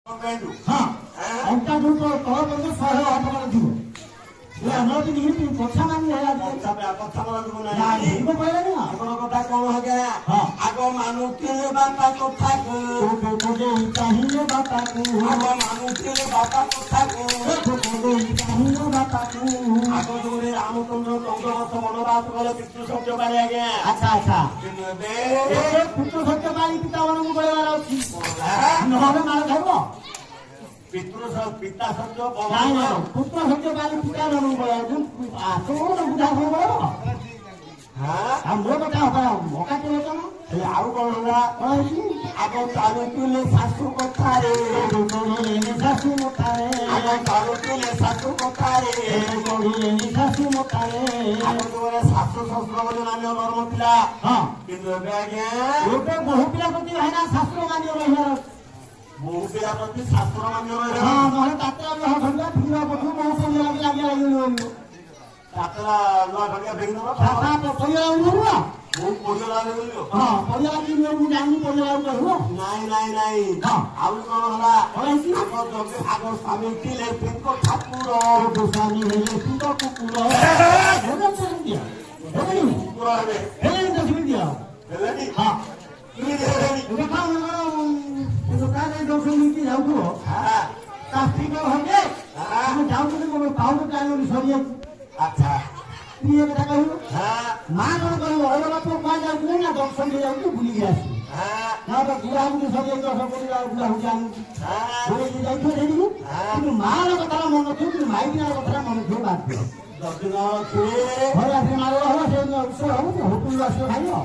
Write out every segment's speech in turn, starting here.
हाँ अंटा जो तो बंदे सारे आप जीव ये हमरा भी नहीं तू कथा मानी है आज कथा पे कथा मानू नहीं इनको कहले ना अपन कथा कोन हो गया हां आगो मानु के बापा कथा को को चाहिए बापा को आगो मानु के बापा कथा को चाहिए बापा को आगो जोरे रामचंद्र कंगवत मनोरात गले पितृ सत्य बारे आ गया अच्छा बे पितृ सत्य बारी पिता मन को कहवार अछि नहले मार खाइबो पिता सत्य पुत्र सत्य बाली पिता ननु बोलाउछु आतो बुझा हो हाम्रो कथा हो मका के न ए आउ कोन होला आगो चालू तुले सासु कथा रे कोले सासु कथा रे आगो चालू तुले सासु कथा रे कोले सासु कथा रे आगो तोरे सासु शस्त्र बोले नाम नर्म पिला हां किंतु बे आगे ओटे बहु पिला प्रति हैना शास्त्र मानियो रहियार बहु पिला प्रति शास्त्र मानियो रहियार हां नहे तात्रा न भंगा फिरा बठु बहु से लागियो तात्रा न भंगा फेंगनो ताता तो पहिला उनुवा वो पहिला लेलो हां पहिला की मैं जानी पहिला कहू नहीं हां आउ कोन होला होइसी आगो जगे आगो स्वामी किले पिंको ठाकुर तो स्वामी हेले पिंको कुकुर हेले चल दिया हेले कुकुर हेले दस दिया हेले हां ये हेले काम न तो का दो मिनिट जाऊ को हां काफी को होगे हां जाऊ तो मैं पाऊ तो टाइम सरिया अच्छा ये बेटा कहू हां मां कोन कहू ओला बाप मां जाऊ ना दर्शन दे जाऊ भूली गया हां ना तो गुरा मुझे सब एक सब बोली जाऊ गुरा हो जाऊ हां बोले कि जाई थे रे हां मां रो कथा मन तो माई बिना कथा मन जो बात दर्शन छुए भला से मारो हो से उसो हो होटल वासे खाइयो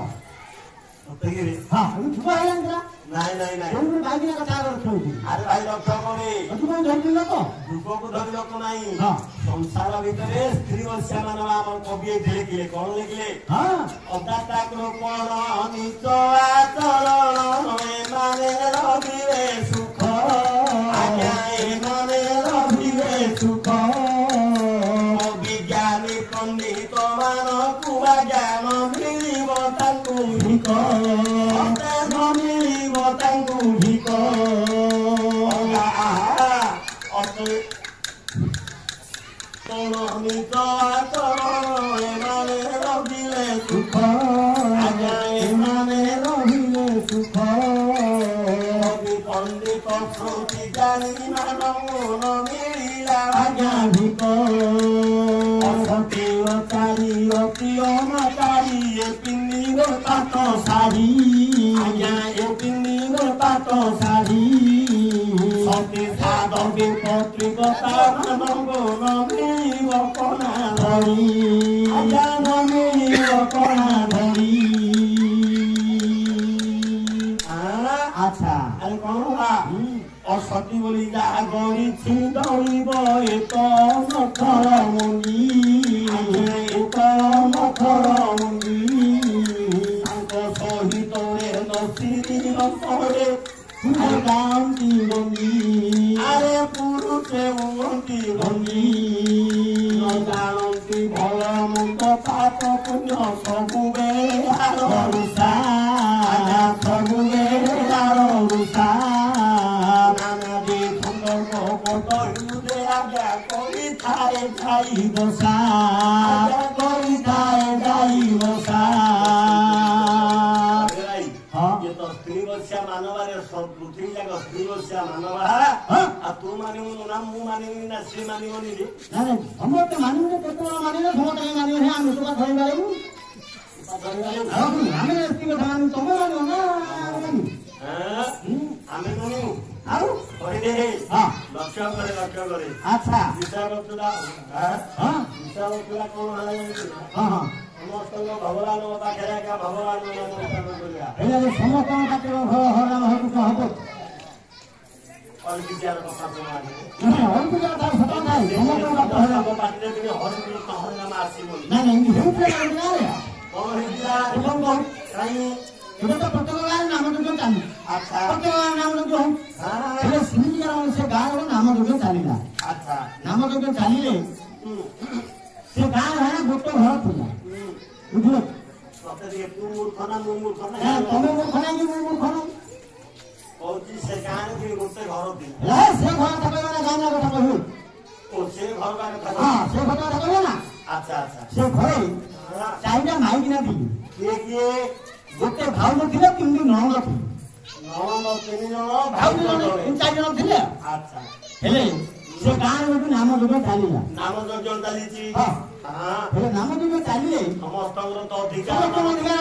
तगिरे हां छुआ है ना नहीं तुम भाई ने कथा रखो अरे भाई रखो कोनी तू कोन धरि न तो दुको को धरि रखो नहीं हां संसार भीतरे स्त्री वश्या मानव हम कवि लिखले कोन लिखले हां अदाता को कोन अनिच आचरण माने रविवे सुख आज्ञा माने रविवे सुख विज्ञानी पंडित मान कुआ ज्ञान मिलिब ताकू हिक अच्छा अरे कौन हुआ और सती बोली जा गौरी छिंदौरी बोए तो नखर मुंडी एक नखर मुंडी अंको सहित रे नसीदी नखरे गांधी मुंडी अरे पुरुषे मुंडी मुंडी न जानती भल मुंड पाप पुण्य सबु बेहार रुषा सबु बेहार रुषा जाई बसा कोई जाई बसा ये तो स्त्री वश्या मानव रे सब पृथ्वी जाक स्त्री वश्या मानव आ तू मानिनु ना मु मानिनु ना श्री मानिनु रे ना समस्त मानिनु केतो मानिनु समस्त मानिनु है हम तो खाई बारू हमें स्त्री को मानिनु तुम मानिनु ना हां हमें मानिनु आउ ओरे हां लक्ष्य करे अच्छा विचारतुला हां विचारतुला कोन हला हां हां समस्त भगवान पाखरे का भगवान नमस्कार बोलिया एले समस्त पाखरे भगवान हरु हबो और विचार कथा सुनाने नहीं और विचार का सता नहीं समस्त पाखरे को पाखरे के हरु कहन नाम आसी बोली नहीं हे पे ना और विचार एकदम काई এটা তো প্রত্যেকবার নাম দুটো জানি আচ্ছা প্রত্যেকবার নাম দুটো হ্যাঁ এটা শুনি আর সে গাঁর নাম দুটো জানি না আচ্ছা নাম দুটো জানিলে সে গাঁর হয় না গোটো ঘর ছিল বুঝলো কত দিয়ে মূর্খ না হ্যাঁ তুমি মূর্খ না কি মূর্খ না কৌজি সে ଜାଣିଥିଲି ଗୋଟେ ଘର ଥିଲା ସେ ଘର କଥା କହିବ ନା ଗାଁ କଥା କହିବୁ ଓ ସେ ଘର କଥା ହଁ ସେ ଘର କଥା କହିବ ନା ଆଚ୍ଛା ଆଚ୍ଛା ସେ ଘରେ ଚାରିଟା ମାଇକିନା ଥିଲେ କିଏ କିଏ ଗୋଟେ ଭାଉଜ ଥିଲେ କିନ୍ତୁ ନଣନ୍ଦ ଥିଲେ ନଣନ୍ଦ 3 ଜଣ ଭାଉଜ 4 ଜଣ ଥିଲେ ଆଚ୍ଛା ହେଲେ ସେ ଗାଁରେ ଗୋଟେ ନାମ ଯଜ୍ଞ ଚାଲିଲା ନାମ ଯଜ୍ଞ ଚାଲିଛି ହଁ ହେଲେ ନାମ ଯଜ୍ଞ ଚାଲିଲେ ସମସ୍ତଙ୍କର ତ ଅଧିକାର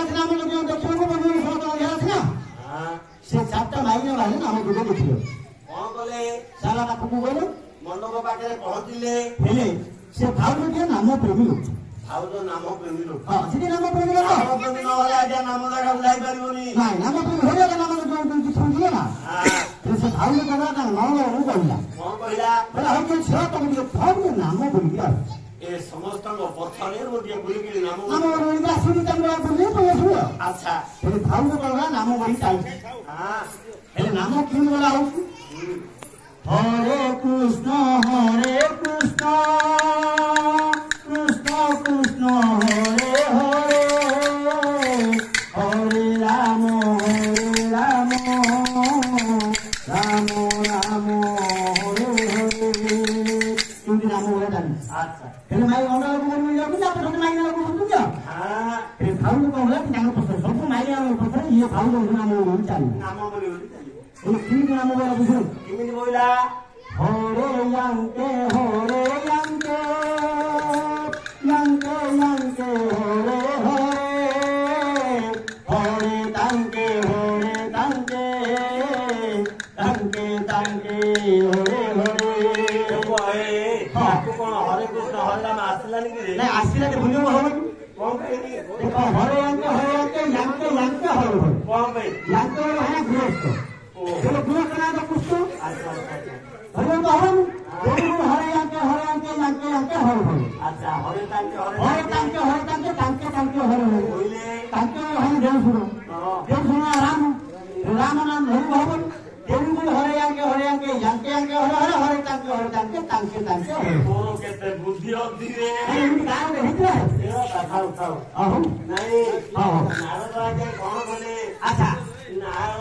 ଅଛି ନାମ ଯଜ୍ଞ ଦେଖିବାକୁ ବନ୍ଧୁ ସମସ୍ତଙ୍କ ଅଧିକାର ଅଛି ନା ସେ 4ଟା ମାଇକିନା ବାହାରେ ନାମ ଯଜ୍ଞ ଦେଖିଲେ କଣ କଲେ ସାରା ପାଖକୁ ଗଲେ ମଣ୍ଡପ ପାଖରେ ପହଞ୍ଚିଲେ ହେଲେ ସେ ଭାଉଜ ଟିକେ ନାମ ପ୍ରେମୀ ଲୋକ ଭାଉଜ ନାମ ପ୍ରେମୀ ଲୋକ ହଁ ସେଠି ନାମ ପ୍ରେମୀ ଲୋକ ନାମ ପ୍ରେମୀ ନହେଲେ ଆଜ୍ଞା ନାମ ଜାଗା ବୁଲାଇ ପାରିବନି ନାଇଁ ନାମ ପ୍ରେମୀ ହେଲେ ନାମ ଶୁଣିଥିଲେ ନା ସେ ଭାଉଜ କହିଲା ତା ନଣନ୍ଦକୁ କହିଲା କଣ କହିଲା କହିଲା ହଉ ତୁ ଝିଅ ତମେ ଟିକେ ଭାଉଜ ନାମ ବୁଲିକି ଆସ ଏ ସମସ୍ତଙ୍କ ପଛରେ ଗୋଟିଏ ବୁଲିକି ନାମ ବୁଲିକି ଆସୁନି ତାଙ୍କୁ ବୁଲିକି ପଳେଇ ଆସିବ ଆଚ୍ଛା ସେଠି ଭାଉଜ କହିଲା ନାମ ବୁଲି ଚାଲିଛି ହେଲେ ନାମ କେମିତି ଗଲା ହଉଛି हरे कृष्ण कृष्ण कृष्ण हरे हरे हरे राम राम राम हरे हरे एमती नाम बोला जानी अच्छा हेले माई अंडा को बोलू जाऊ ना तो माई ना को बोलू जा हां ए भाऊ को बोला कि जानो पसंद सब माई ना पसंद ये भाऊ को नाम बोलू चालू नाम बोलू चालू ये नाम बोला बुझो किमिनि बोला हरे यंके हरे यंके यंके यंके हरे हरे हरे तांके तांके तांके तांके हरे हरे देखो ए आपको कौन हरे कृष्ण हरे राम आसलानी कि नहीं आसला के भूलियो हो कौन कहनी देखो हरे यंके यंके यंके हरे हरे कौन भाई यंके है गृहस्थ चलो गृहस्थ ना तो कुछ अच्छा हरे तो हम हरे यंके हरे हरे अच्छा हरे तांके हरे तांके हरे बोले तांके हम देव सुनो राम राम नाम धरू भवन देव को हरे यंके हरे हरे हरे तांके तांके तोरो केते बुद्धि होती रे गाँव में हितरा खाओ खाओ नहीं नारद राजा कौन बोले अच्छा नारद